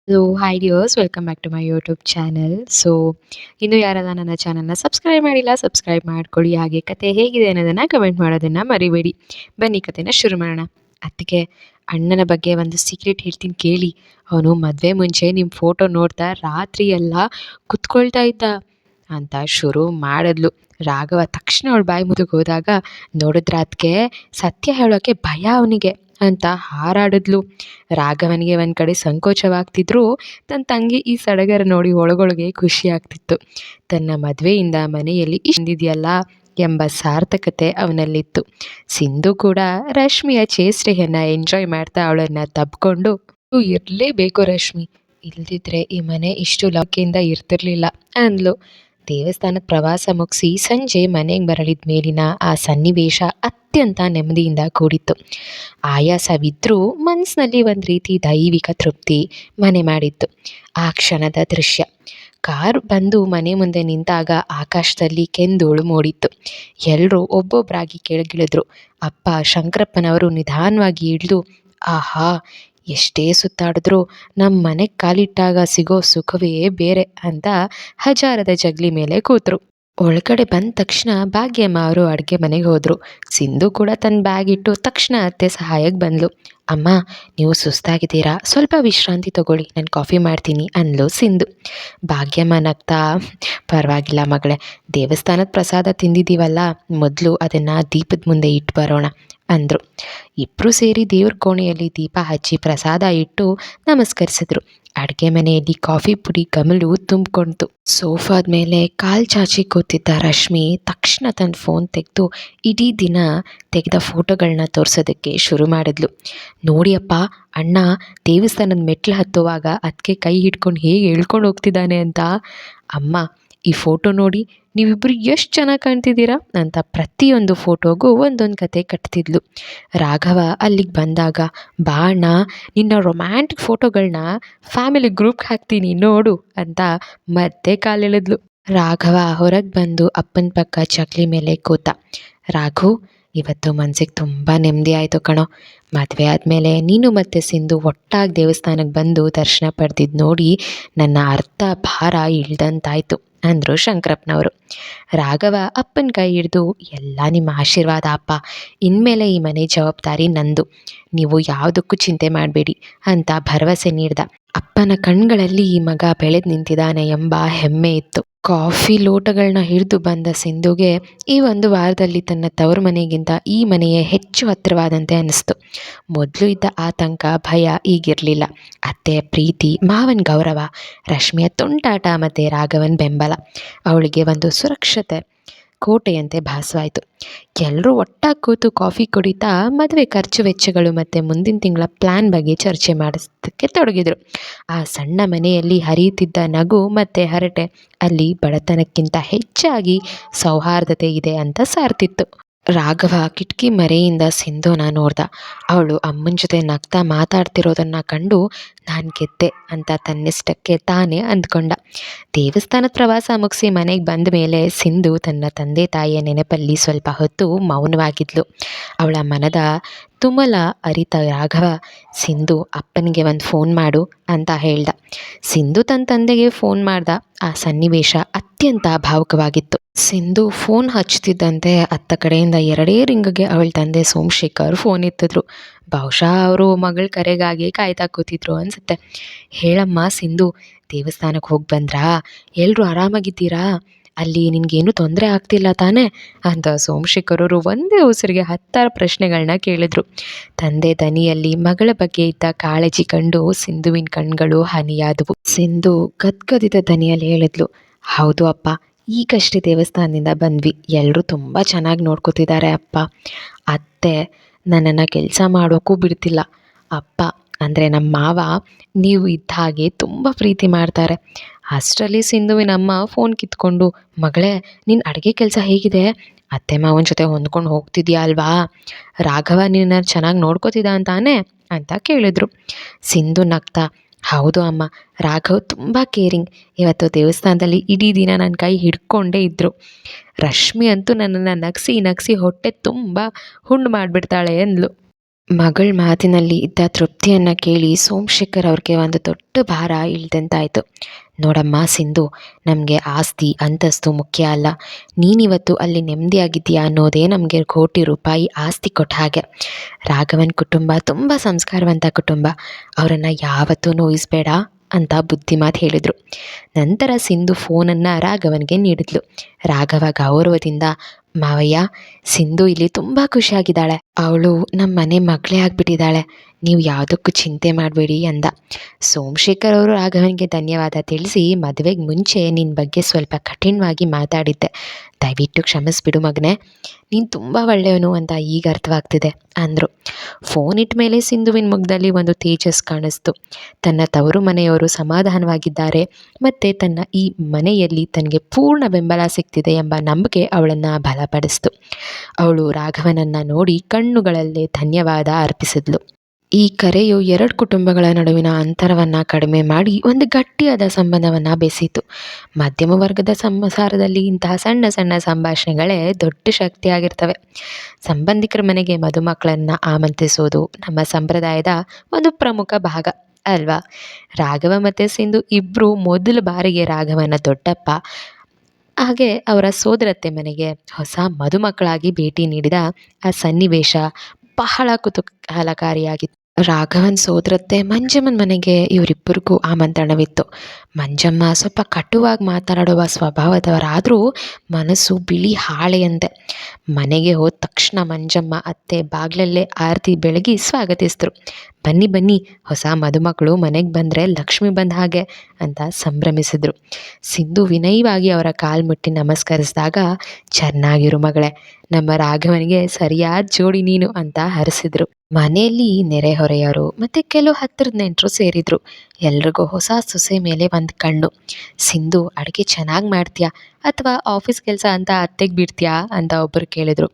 Hello hi dears welcome back to my YouTube channel. So ಇನ್ನು ಯಾರೆಲ್ಲ ನನ್ನ ಚಾನಲ್ನ ಸಬ್ಸ್ಕ್ರೈಬ್ ಮಾಡಿಲ್ಲ ಸಬ್ಸ್ಕ್ರೈಬ್ ಮಾಡ್ಕೊಳ್ಳಿ. ಹಾಗೆ ಕತೆ ಹೇಗಿದೆ ಅನ್ನೋದನ್ನು ಕಮೆಂಟ್ ಮಾಡೋದನ್ನು ಮರಿಬೇಡಿ. ಬನ್ನಿ ಕತೆನ ಶುರು ಮಾಡೋಣ. ಅದಕ್ಕೆ ಅಣ್ಣನ ಬಗ್ಗೆ ಒಂದು ಸೀಕ್ರೆಟ್ ಹೇಳ್ತೀನಿ ಕೇಳಿ. ಅವನು ಮದುವೆ ಮುಂಚೆ ನಿಮ್ಮ ಫೋಟೋ ನೋಡ್ತಾ ರಾತ್ರಿ ಎಲ್ಲ ಕುತ್ಕೊಳ್ತಾ ಇದ್ದ ಅಂತ ಶುರು ಮಾಡಿದ್ಲು. ರಾಘವ ತಕ್ಷಣ ಅವಳು ಬಾಯಿ ಮುದುಗೆ ಹೋದಾಗ ನೋಡಿದ್ರ ಅದಕ್ಕೆ ಸತ್ಯ ಹೇಳೋಕ್ಕೆ ಭಯ ಅವನಿಗೆ ಅಂತ ಹಾರಾಡಿದ್ಲು. ರಾಘವನಿಗೆ ಒಂದು ಕಡೆ ಸಂಕೋಚವಾಗ್ತಿದ್ರು, ತನ್ನ ತಂಗಿ ಈ ಸಡಗರ ನೋಡಿ ಒಳಗೊಳಗೆ ಖುಷಿ ಆಗ್ತಿತ್ತು. ತನ್ನ ಮದುವೆಯಿಂದ ಮನೆಯಲ್ಲಿ ಇಷ್ಟಿದೆಯಲ್ಲ ಎಂಬ ಸಾರ್ಥಕತೆ ಅವನಲ್ಲಿತ್ತು. ಸಿಂಧು ಕೂಡ ರಶ್ಮಿಯ ಚೇಷ್ಟೆಯನ್ನು ಎಂಜಾಯ್ ಮಾಡ್ತಾ ಅವಳನ್ನು ತಬ್ಕೊಂಡು ಇರಲೇಬೇಕು ರಶ್ಮಿ, ಇಲ್ದಿದ್ರೆ ಈ ಮನೆ ಇಷ್ಟು ಲೌಕಿಯಿಂದ ಇರ್ತಿರ್ಲಿಲ್ಲ ಅಂದ್ಲು. ದೇವಸ್ಥಾನದ ಪ್ರವಾಸ ಮುಗಿಸಿ ಸಂಜೆ ಮನೆಗೆ ಮರಳಿದ ಮೇಲಿನ ಆ ಸನ್ನಿವೇಶ ಅತ್ಯಂತ ನೆಮ್ಮದಿಯಿಂದ ಕೂಡಿತ್ತು. ಆಯಾಸವಿದ್ರೂ ಮನಸ್ಸಿನಲ್ಲಿ ಒಂದು ರೀತಿ ದೈವಿಕ ತೃಪ್ತಿ ಮನೆ ಮಾಡಿತ್ತು. ಆ ಕ್ಷಣದ ದೃಶ್ಯ, ಕಾರ್ ಬಂದು ಮನೆ ಮುಂದೆ ನಿಂತಾಗ ಆಕಾಶದಲ್ಲಿ ಕೆಂದೋಳು ಮೂಡಿತ್ತು. ಎಲ್ಲರೂ ಒಬ್ಬೊಬ್ಬರಾಗಿ ಕೆಳಗಿಳಿದ್ರು. ಅಪ್ಪ ಶಂಕರಪ್ಪನವರು ನಿಧಾನವಾಗಿ ಇಳಿದು, ಆಹಾ, ಎಷ್ಟೇ ಸುತ್ತಾಡಿದ್ರೂ ನಮ್ಮ ಮನೆಗೆ ಕಾಲಿಟ್ಟಾಗ ಸಿಗೋ ಸುಖವೇ ಬೇರೆ ಅಂತ ಹಜಾರದ ಜಗಲಿ ಮೇಲೆ ಕೂತರು. ಒಳಗಡೆ ಬಂದ ತಕ್ಷಣ ಭಾಗ್ಯಮ್ಮ ಅವರು ಅಡುಗೆ ಮನೆಗೆ ಹೋದರು. ಸಿಂಧು ಕೂಡ ತನ್ನ ಬ್ಯಾಗ್ ಇಟ್ಟು ತಕ್ಷಣ ಅತ್ತೆ ಸಹಾಯಕ್ಕೆ ಬಂದಳು. ಅಮ್ಮ, ನೀವು ಸುಸ್ತಾಗಿದ್ದೀರಾ, ಸ್ವಲ್ಪ ವಿಶ್ರಾಂತಿ ತಗೊಳ್ಳಿ, ನಾನು ಕಾಫಿ ಮಾಡ್ತೀನಿ ಅಂದ್ಲು ಸಿಂಧು. ಭಾಗ್ಯಮ್ಮ ನಗ್ತಾ, ಪರವಾಗಿಲ್ಲ ಮಗಳೇ, ದೇವಸ್ಥಾನದ ಪ್ರಸಾದ ತಿಂದಿದ್ದೀವಲ್ಲ, ಮೊದಲು ಅದನ್ನು ದೀಪದ ಮುಂದೆ ಇಟ್ಟು ಬರೋಣ ಅಂದರು. ಇಬ್ಬರು ಸೇರಿ ದೇವ್ರ ಕೋಣೆಯಲ್ಲಿ ದೀಪ ಹಚ್ಚಿ ಪ್ರಸಾದ ಇಟ್ಟು ನಮಸ್ಕರಿಸಿದ್ರು. ಅಡುಗೆ ಮನೆಯಲ್ಲಿ ಕಾಫಿ ಪುಡಿ ಗಮಲು ತುಂಬಿಕೊಳ್ತು. ಸೋಫಾದ ಮೇಲೆ ಕಾಲು ಚಾಚಿ ಕೂತಿದ್ದ ರಶ್ಮಿ ತಕ್ಷಣ ತನ್ನ ಫೋನ್ ತೆಗೆದು ಇಡೀ ದಿನ ತೆಗೆದ ಫೋಟೋಗಳನ್ನ ತೋರಿಸೋದಕ್ಕೆ ಶುರು ಮಾಡಿದ್ಲು. ನೋಡಿಯಪ್ಪ, ಅಣ್ಣ ದೇವಸ್ಥಾನದ ಮೆಟ್ಲು ಹತ್ತುವಾಗ ಅದಕ್ಕೆ ಕೈ ಹಿಡ್ಕೊಂಡು ಹೇಗೆ ಹೇಳ್ಕೊಂಡು ಹೋಗ್ತಿದ್ದಾನೆ ಅಂತ. ಅಮ್ಮ, ಈ ಫೋಟೋ ನೋಡಿ, ನೀವಿಬ್ಬರು ಎಷ್ಟು ಚೆನ್ನಾಗಿ ಕಾಣ್ತಿದ್ದೀರಾ ಅಂತ ಪ್ರತಿಯೊಂದು ಫೋಟೋಗೂ ಒಂದೊಂದು ಕತೆ ಕಟ್ತಿದ್ಲು. ರಾಘವ ಅಲ್ಲಿಗೆ ಬಂದಾಗ, ಬಾ ಅಣ್ಣ, ನಿನ್ನ ರೊಮ್ಯಾಂಟಿಕ್ ಫೋಟೋಗಳನ್ನ ಫ್ಯಾಮಿಲಿ ಗ್ರೂಪ್ಗೆ ಹಾಕ್ತೀನಿ ನೋಡು ಅಂತ ಮತ್ತೆ ಕಾಲೆಳೆದ್ಲು. ರಾಘವ ಹೊರಗೆ ಬಂದು ಅಪ್ಪನ ಪಕ್ಕ ಚಕ್ಲಿ ಮೇಲೆ ಕೂತ. ರಾಘು, ಇವತ್ತು ಮನಸ್ಸಿಗೆ ತುಂಬ ನೆಮ್ಮದಿ ಆಯಿತು ಕಣೋ. ಮದುವೆ ಆದಮೇಲೆ ನೀನು ಮತ್ತು ಸಿಂಧು ಒಟ್ಟಾಗಿ ದೇವಸ್ಥಾನಕ್ಕೆ ಬಂದು ದರ್ಶನ ಪಡೆದಿದ್ದು ನೋಡಿ ನನ್ನ ಅರ್ಧ ಭಾರ ಇಳ್ದಂತಾಯಿತು ಅಂದರು ಶಂಕರಪ್ಪನವರು. ರಾಘವ ಅಪ್ಪನ ಕೈ ಹಿಡಿದು, ಎಲ್ಲ ನಿಮ್ಮ ಆಶೀರ್ವಾದ ಅಪ್ಪ, ಇನ್ಮೇಲೆ ಈ ಮನೆ ಜವಾಬ್ದಾರಿ ನಂದು, ನೀವು ಯಾವುದಕ್ಕೂ ಚಿಂತೆ ಮಾಡಬೇಡಿ ಅಂತ ಭರವಸೆ ನೀಡ್ದ. ಅಪ್ಪನ ಕಣ್ಗಳಲ್ಲಿ ಈ ಮಗ ಬೆಳೆದು ನಿಂತಿದ್ದಾನೆ ಎಂಬ ಹೆಮ್ಮೆ ಇತ್ತು. ಕಾಫಿ ಲೋಟಗಳನ್ನ ಹಿಡಿದು ಬಂದ ಸಿಂಧುಗೆ ಈ ಒಂದು ವಾರದಲ್ಲಿ ತನ್ನ ತವರು ಮನೆಗಿಂತ ಈ ಮನೆಯೇ ಹೆಚ್ಚು ಹತ್ತಿರವಾದಂತೆ ಅನ್ನಿಸ್ತು. ಮೊದಲು ಇದ್ದ ಆತಂಕ, ಭಯ ಈಗಿರಲಿಲ್ಲ. ಅತ್ತೆಯ ಪ್ರೀತಿ, ಮಾವನ ಗೌರವ, ರಶ್ಮಿಯ ತುಂಟಾಟ ಮತ್ತು ರಾಘವನ್ ಬೆಂಬಲ ಅವಳಿಗೆ ಒಂದು ಸುರಕ್ಷತೆ ಕೋಟೆಯಂತೆ ಭಾಸವಾಯಿತು. ಎಲ್ಲರೂ ಒಟ್ಟಾಗಿ ಕೂತು ಕಾಫಿ ಕುಡಿತಾ ಮದುವೆ ಖರ್ಚು ವೆಚ್ಚಗಳು ಮತ್ತು ಮುಂದಿನ ತಿಂಗಳ ಪ್ಲ್ಯಾನ್ ಬಗ್ಗೆ ಚರ್ಚೆ ಮಾಡಿಸೋದಕ್ಕೆ ತೊಡಗಿದರು. ಆ ಸಣ್ಣ ಮನೆಯಲ್ಲಿ ಹರಿಯುತ್ತಿದ್ದ ನಗು ಮತ್ತು ಹರಟೆ ಅಲ್ಲಿ ಬಡತನಕ್ಕಿಂತ ಹೆಚ್ಚಾಗಿ ಸೌಹಾರ್ದತೆ ಇದೆ ಅಂತ ಸಾರ್ತಿತ್ತು. ರಾಘವ ಕಿಟಕಿ ಮರೆಯಿಂದ ಸಿಂಧುನ ನೋಡ್ದ. ಅವಳು ಅಮ್ಮನ ಜೊತೆ ನಗ್ತಾ ಮಾತಾಡ್ತಿರೋದನ್ನು ಕಂಡು, ನಾನು ಗೆದ್ದೆ ಅಂತ ತನ್ನಿಷ್ಟಕ್ಕೆ ತಾನೇ ಅಂದ್ಕೊಂಡ. ದೇವಸ್ಥಾನದ ಪ್ರವಾಸ ಮುಗಿಸಿ ಮನೆಗೆ ಬಂದ ಮೇಲೆ ಸಿಂಧು ತನ್ನ ತಂದೆ ತಾಯಿಯ ನೆನಪಲ್ಲಿ ಸ್ವಲ್ಪ ಹೊತ್ತು ಮೌನವಾಗಿದ್ಲು. ಅವಳ ಮನದ ತುಮಲ ಅರಿತ ರಾಘವ, ಸಿಂಧು, ಅಪ್ಪನಿಗೆ ಒಂದು ಫೋನ್ ಮಾಡು ಅಂತ ಹೇಳ್ದ. ಸಿಂಧು ತನ್ನ ತಂದೆಗೆ ಫೋನ್ ಮಾಡ್ದ. ಆ ಸನ್ನಿವೇಶ ಅತ್ಯಂತ ಭಾವುಕವಾಗಿತ್ತು. ಸಿಂಧು ಫೋನ್ ಹಚ್ತಿದ್ದಂತೆ ಅತ್ತ ಕಡೆಯಿಂದ 2 ರಿಂಗ್ಗೆ ಅವಳ ತಂದೆ ಸೋಮಶೇಖರ್ ಫೋನ್ ಎತ್ತಿದ್ರು. ಬಹುಶಃ ಅವರು ಮಗಳ ಕರೆಗಾಗಿ ಕಾಯ್ತಾ ಕೂತಿದ್ರು ಅನಿಸುತ್ತೆ. ಹೇಳಮ್ಮ ಸಿಂಧು, ದೇವಸ್ಥಾನಕ್ಕೆ ಹೋಗಿ ಬಂದ್ರಾ? ಎಲ್ಲರೂ ಆರಾಮಾಗಿದ್ದೀರಾ? ಅಲ್ಲಿ ನಿನಗೇನು ತೊಂದರೆ ಆಗ್ತಿಲ್ಲ ತಾನೇ ಅಂತ ಸೋಮಶೇಖರವರು ಒಂದೇ ಉಸಿರಿಗೆ 10 ಪ್ರಶ್ನೆಗಳನ್ನ ಕೇಳಿದ್ರು. ತಂದೆ ದನಿಯಲ್ಲಿ ಮಗಳ ಬಗ್ಗೆ ಇದ್ದ ಕಾಳಜಿ ಕಂಡು ಸಿಂಧುವಿನ ಕಣ್ಗಳು ಹನಿಯಾದವು. ಸಿಂಧು ಗದ್ಗದಿದ ದನಿಯಲ್ಲಿ ಹೇಳಿದ್ಲು, ಹೌದು ಅಪ್ಪ, ಈಗಷ್ಟೇ ದೇವಸ್ಥಾನದಿಂದ ಬಂದ್ವಿ, ಎಲ್ಲರೂ ತುಂಬ ಚೆನ್ನಾಗಿ ನೋಡ್ಕೋತಿದ್ದಾರೆ ಅಪ್ಪ. ಅತ್ತೆ ನನ್ನನ್ನು ಕೆಲಸ ಮಾಡೋಕ್ಕೂ ಬಿಡ್ತಿಲ್ಲ. ಅಪ್ಪ ಅಂದರೆ ನಮ್ಮ ಮಾವ ನೀವು ಇದ್ದ ಹಾಗೆ ತುಂಬ ಪ್ರೀತಿ ಮಾಡ್ತಾರೆ. ಅಷ್ಟರಲ್ಲಿ ಸಿಂಧುವಿನ ಅಮ್ಮ ಫೋನ್ ಕಿತ್ಕೊಂಡು, ಮಗಳೇ, ನಿನ್ನ ಅಡುಗೆ ಕೆಲಸ ಹೇಗಿದೆ? ಅತ್ತೆ ಮಾವನ ಜೊತೆ ಹೊಂದ್ಕೊಂಡು ಹೋಗ್ತಿದ್ಯಾ ಅಲ್ವಾ? ರಾಘವ ನಿನ್ನ ಚೆನ್ನಾಗಿ ನೋಡ್ಕೋತಿದ್ದ ಅಂತಾನೆ ಅಂತ ಕೇಳಿದ್ರು. ಸಿಂಧು ನಗ್ತಾ, ಹೌದು ಅಮ್ಮ, ರಾಘವ್ ತುಂಬ ಕೇರಿಂಗ್. ಇವತ್ತು ದೇವಸ್ಥಾನದಲ್ಲಿ ಇಡೀ ದಿನ ನನ್ನ ಕೈ ಹಿಡ್ಕೊಂಡೇ ಇದ್ದರು. ರಶ್ಮಿ ಅಂತೂ ನನ್ನನ್ನು ನಗಿಸಿ ನಗಿಸಿ ಹೊಟ್ಟೆ ತುಂಬ ಹುಣ್ಣು ಮಾಡಿಬಿಡ್ತಾಳೆ ಅಂದ್ಲು. ಮಗಳ ಮಾತಿನಲ್ಲಿ ಇದ್ದ ತೃಪ್ತಿಯನ್ನು ಕೇಳಿ ಸೋಮಶೇಖರ್ ಅವ್ರಿಗೆ ಒಂದು ದೊಡ್ಡ ಭಾರ ಇಳ್ದಂತಾಯಿತು. ನೋಡಮ್ಮ ಸಿಂಧು, ನಮಗೆ ಆಸ್ತಿ ಅಂತಸ್ತು ಮುಖ್ಯ ಅಲ್ಲ. ನೀನಿವತ್ತು ಅಲ್ಲಿ ನೆಮ್ಮದಿಯಾಗಿದ್ದೀಯಾ ಅನ್ನೋದೇ ನಮಗೆ ಕೋಟಿ ರೂಪಾಯಿ ಆಸ್ತಿ ಕೊಟ್ಟ ಹಾಗೆ. ರಾಘವನ್ ಕುಟುಂಬ ತುಂಬ ಸಂಸ್ಕಾರವಂತ ಕುಟುಂಬ, ಅವರನ್ನು ಯಾವತ್ತೂ ನೋಯಿಸಬೇಡ ಅಂತ ಬುದ್ಧಿ ಮಾತು ಹೇಳಿದರು. ನಂತರ ಸಿಂಧು ಫೋನನ್ನು ರಾಘವನ್ಗೆ ನೀಡಿದ್ಲು. ರಾಘವ ಗೌರವದಿಂದ, ಮಾವಯ್ಯ, ಸಿಂಧು ಇಲ್ಲಿ ತುಂಬ ಖುಷಿಯಾಗಿದ್ದಾಳೆ, ಅವಳು ನಮ್ಮ ಮನೆ ಮಗಳೇ ಆಗಿಬಿಟ್ಟಿದ್ದಾಳೆ, ನೀವು ಯಾವುದಕ್ಕೂ ಚಿಂತೆ ಮಾಡಬೇಡಿ ಅಂದ. ಸೋಮಶೇಖರ್ ಅವರು ರಾಘವನ್ಗೆ ಧನ್ಯವಾದ ತಿಳಿಸಿ, ಮದುವೆಗೆ ಮುಂಚೆ ನಿನ್ನ ಬಗ್ಗೆ ಸ್ವಲ್ಪ ಕಠಿಣವಾಗಿ ಮಾತಾಡಿದ್ದೆ, ದಯವಿಟ್ಟು ಕ್ಷಮಿಸ್ಬಿಡು ಮಗನೇ, ನೀನು ತುಂಬ ಒಳ್ಳೆಯವನು ಅಂತ ಈಗ ಅರ್ಥವಾಗ್ತಿದೆ ಅಂದರು. ಫೋನ್ ಇಟ್ಟ ಮೇಲೆ ಸಿಂಧುವಿನ ಮುಖದಲ್ಲಿ ಒಂದು ತೇಜಸ್ ಕಾಣಿಸ್ತು. ತನ್ನ ತವರು ಮನೆಯವರು ಸಮಾಧಾನವಾಗಿದ್ದಾರೆ ಮತ್ತು ತನ್ನ ಈ ಮನೆಯಲ್ಲಿ ತನಗೆ ಪೂರ್ಣ ಬೆಂಬಲ ಸಿಗ್ತಿದೆ ಎಂಬ ನಂಬಿಕೆ ಅವಳನ್ನು ಬಲಪಡಿಸಿತು. ಅವಳು ರಾಘವನನ್ನು ನೋಡಿ ಕಣ್ಣುಗಳಲ್ಲೇ ಧನ್ಯವಾದ ಅರ್ಪಿಸಿದ್ಲು. ಈ ಕರೆಯು ಎರಡು ಕುಟುಂಬಗಳ ನಡುವಿನ ಅಂತರವನ್ನು ಕಡಿಮೆ ಮಾಡಿ ಒಂದು ಗಟ್ಟಿಯಾದ ಸಂಬಂಧವನ್ನು ಬೆಸೆಯಿತು. ಮಧ್ಯಮ ವರ್ಗದ ಸಂಸಾರದಲ್ಲಿ ಇಂತಹ ಸಣ್ಣ ಸಣ್ಣ ಸಂಭಾಷಣೆಗಳೇ ದೊಡ್ಡ ಶಕ್ತಿಯಾಗಿರ್ತವೆ. ಸಂಬಂಧಿಕರ ಮನೆಗೆ ಮದುಮಕ್ಕಳನ್ನು ಆಮಂತ್ರಿಸೋದು ನಮ್ಮ ಸಂಪ್ರದಾಯದ ಒಂದು ಪ್ರಮುಖ ಭಾಗ ಅಲ್ವಾ. ರಾಘವ ಮತ್ತು ಸಿಂಧು ಇಬ್ಬರು ಮೊದಲ ಬಾರಿಗೆ ರಾಘವನ ದೊಡ್ಡಪ್ಪ ಹಾಗೆ ಅವರ ಸೋದರತ್ತೆ ಮನೆಗೆ ಹೊಸ ಮದುಮಕ್ಕಳಾಗಿ ಭೇಟಿ ನೀಡಿದ ಆ ಸನ್ನಿವೇಶ ಬಹಳ ಕುತೂಹಲಕಾರಿಯಾಗಿತ್ತು. ರಾಘವನ್ ಸೋದರತ್ತೆ ಮಂಜಮ್ಮನ ಮನೆಗೆ ಇವರಿಬ್ಬರಿಗೂ ಆಮಂತ್ರಣವಿತ್ತು. ಮಂಜಮ್ಮ ಸ್ವಲ್ಪ ಕಟುವಾಗಿ ಮಾತನಾಡುವ ಸ್ವಭಾವದವರಾದರೂ ಮನಸ್ಸು ಬಿಳಿ ಹಾಳೆಯಂತೆ. ಮನೆಗೆ ಹೋದ ತಕ್ಷಣ ಮಂಜಮ್ಮ ಅತ್ತೆ ಬಾಗಿಲಲ್ಲೇ ಆರತಿ ಬೆಳಗಿ ಸ್ವಾಗತಿಸಿದ್ರು. ಬನ್ನಿ ಬನ್ನಿ, ಹೊಸ ಮದುಮಕ್ಕಳು ಮನೆಗೆ ಬಂದರೆ ಲಕ್ಷ್ಮಿ ಬಂದ ಹಾಗೆ ಅಂತ ಸಂಭ್ರಮಿಸಿದ್ರು. ಸಿಂಧು ವಿನಯವಾಗಿ ಅವರ ಕಾಲು ಮುಟ್ಟಿ ನಮಸ್ಕರಿಸಿದಾಗ, ಚೆನ್ನಾಗಿರು ಮಗಳೇ, ನಮ್ಮ ರಾಘವನಿಗೆ ಸರಿಯಾದ ಜೋಡಿ ನೀನು ಅಂತ ಹರಿಸಿದ್ರು. ಮನೆಯಲ್ಲಿ ನೆರೆಹೊರೆಯವರು ಮತ್ತು ಕೆಲವು ಹತ್ತಿರದ ನೆಂಟರು ಸೇರಿದ್ರು. ಎಲ್ರಿಗೂ ಹೊಸ ಸೊಸೆ ಮೇಲೆ ಒಂದು ಕಣ್ಣು. ಸಿಂಧು, ಅಡುಗೆ ಚೆನ್ನಾಗಿ ಮಾಡ್ತೀಯಾ ಅಥವಾ ಆಫೀಸ್ ಕೆಲಸ ಅಂತ ಅತ್ತೆಗೆ ಬಿಡ್ತೀಯಾ ಅಂತ ಒಬ್ಬರು ಕೇಳಿದ್ರು.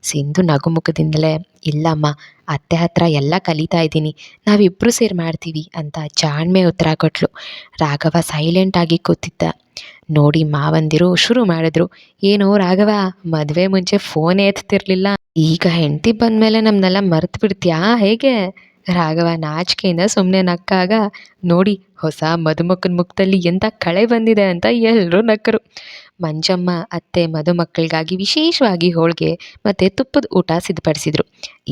ಸಿಂಧು ನಗುಮುಖದಿಂದಲೇ, ಇಲ್ಲಮ್ಮ, ಅತ್ತೆ ಹತ್ರ ಎಲ್ಲ ಕಲಿತಾ ಇದ್ದೀನಿ, ನಾವಿಬ್ಬರು ಸೇರಿ ಮಾಡ್ತೀವಿ ಅಂತ ಜಾಣ್ಮೆ ಉತ್ತರ ಕೊಟ್ಲು. ರಾಘವ ಸೈಲೆಂಟಾಗಿ ಕೂತಿದ್ದ. ನೋಡಿ ಮಾವಂದಿರು ಶುರು ಮಾಡಿದ್ರು, ಏನೋ ರಾಘವ, ಮದುವೆ ಮುಂಚೆ ಫೋನೇ ಎತ್ತಿರ್ಲಿಲ್ಲ, ಈಗ ಹೆಂಡತಿ ಬಂದಮೇಲೆ ನಮ್ಮನ್ನೆಲ್ಲ ಮರ್ತು ಬಿಡ್ತೀಯಾ ಹೇಗೆ? ರಾಘವ ನಾಚಿಕೆಯಿಂದ ಸುಮ್ಮನೆ ನಕ್ಕಾಗ, ನೋಡಿ ಹೊಸ ಮದುಮಕ್ಕನ ಮುಖದಲ್ಲಿ ಎಂಥ ಕಳೆ ಬಂದಿದೆ ಅಂತ ಎಲ್ಲರೂ ನಕ್ಕರು. ಮಂಜಮ್ಮ ಅತ್ತೆ ಮದುಮಕ್ಕಳಿಗಾಗಿ ವಿಶೇಷವಾಗಿ ಹೋಳಿಗೆ ಮತ್ತು ತುಪ್ಪದ ಊಟ ಸಿದ್ಧಪಡಿಸಿದ್ರು.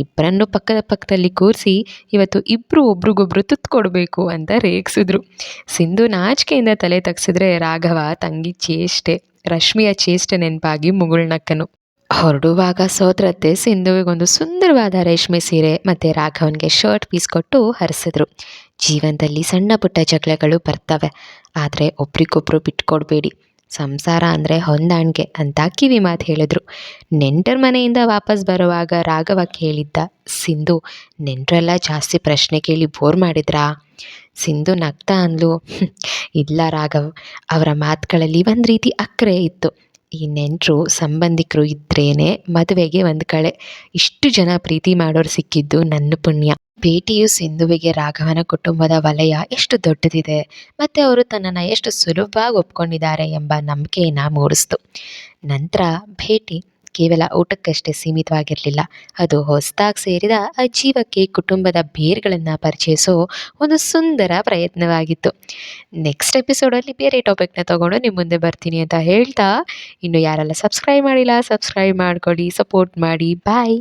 ಇಬ್ಬರನ್ನು ಪಕ್ಕದ ಪಕ್ಕದಲ್ಲಿ ಕೂರಿಸಿ, ಇವತ್ತು ಇಬ್ಬರು ಒಬ್ರಿಗೊಬ್ರು ತುತ್ತು ಕೊಡಬೇಕು ಅಂತ ರೇಗಿಸಿದ್ರು. ಸಿಂಧು ನಾಚಿಕೆಯಿಂದ ತಲೆ ತಗ್ಸಿದ್ರೆ ರಾಘವ ತಂಗಿ ಚೇಷ್ಟೆ, ರಶ್ಮಿಯ ಚೇಷ್ಟೆ ನೆನಪಾಗಿ ಮುಗುಳ್ನಕ್ಕನು. ಹೊರಡುವಾಗ ಸೋದರತ್ತೆ ಸಿಂಧುವಿಗೊಂದು ಸುಂದರವಾದ ರೇಷ್ಮೆ ಸೀರೆ ಮತ್ತು ರಾಘವನ್ಗೆ ಶರ್ಟ್ ಪೀಸ್ ಕೊಟ್ಟು ಹರಿಸಿದ್ರು. ಜೀವನದಲ್ಲಿ ಸಣ್ಣ ಪುಟ್ಟ ಜಗಳಗಳು ಬರ್ತವೆ, ಆದರೆ ಒಬ್ರಿಗೊಬ್ರು ಬಿಟ್ಕೊಡ್ಬೇಡಿ, ಸಂಸಾರ ಅಂದರೆ ಹೊಂದಾಣಿಕೆ ಅಂತ ಕಿವಿ ಮಾತು ಹೇಳಿದ್ರು. ನೆಂಟರ ಮನೆಯಿಂದ ವಾಪಸ್ ಬರುವಾಗ ರಾಘವ ಕೇಳಿದ್ದ, ಸಿಂಧು, ನೆಂಟರೆಲ್ಲ ಜಾಸ್ತಿ ಪ್ರಶ್ನೆ ಕೇಳಿ ಬೋರ್ ಮಾಡಿದ್ರಾ? ಸಿಂಧು ನಗ್ತಾ ಅಂದ್ಲು, ಇಲ್ಲ ರಾಘವ್, ಅವರ ಮಾತುಗಳಲ್ಲಿ ಒಂದು ರೀತಿ ಅಕ್ಕರೆ ಇತ್ತು. ಈ ನೆಂಟರು ಸಂಬಂಧಿಕರು ಇದ್ರೇನೆ ಮದುವೆಗೆ ಒಂದು ಕಳೆ, ಇಷ್ಟು ಜನ ಪ್ರೀತಿ ಮಾಡೋರು ಸಿಕ್ಕಿದ್ದು ನನ್ನ ಪುಣ್ಯ. ಭೇಟಿಯು ಸಿಂಧುವಿಗೆ ರಾಘವನ ಕುಟುಂಬದ ವಲಯ ಎಷ್ಟು ದೊಡ್ಡದಿದೆ ಮತ್ತು ಅವರು ತನ್ನನ್ನು ಎಷ್ಟು ಸುಲಭವಾಗಿ ಒಪ್ಕೊಂಡಿದ್ದಾರೆ ಎಂಬ ನಂಬಿಕೆಯನ್ನು ಮೂಡಿಸ್ತು. ನಂತರ ಭೇಟಿ ಕೇವಲ ಊಟಕ್ಕಷ್ಟೇ ಸೀಮಿತವಾಗಿರಲಿಲ್ಲ, ಅದು ಹೊಸದಾಗಿ ಸೇರಿದ ಅಜೀವಕ್ಕೆ ಕುಟುಂಬದ ಬೇರುಗಳನ್ನು ಪರಿಚಯಿಸೋ ಒಂದು ಸುಂದರ ಪ್ರಯತ್ನವಾಗಿತ್ತು. ನೆಕ್ಸ್ಟ್ ಎಪಿಸೋಡಲ್ಲಿ ಬೇರೆ ಟಾಪಿಕ್ನ ತೊಗೊಂಡು ನಿಮ್ಮ ಮುಂದೆ ಬರ್ತೀನಿ ಅಂತ ಹೇಳ್ತಾ, ಇನ್ನು ಯಾರೆಲ್ಲ ಸಬ್ಸ್ಕ್ರೈಬ್ ಮಾಡಿಲ್ಲ ಸಬ್ಸ್ಕ್ರೈಬ್ ಮಾಡ್ಕೊಳ್ಳಿ, ಸಪೋರ್ಟ್ ಮಾಡಿ. ಬಾಯ್.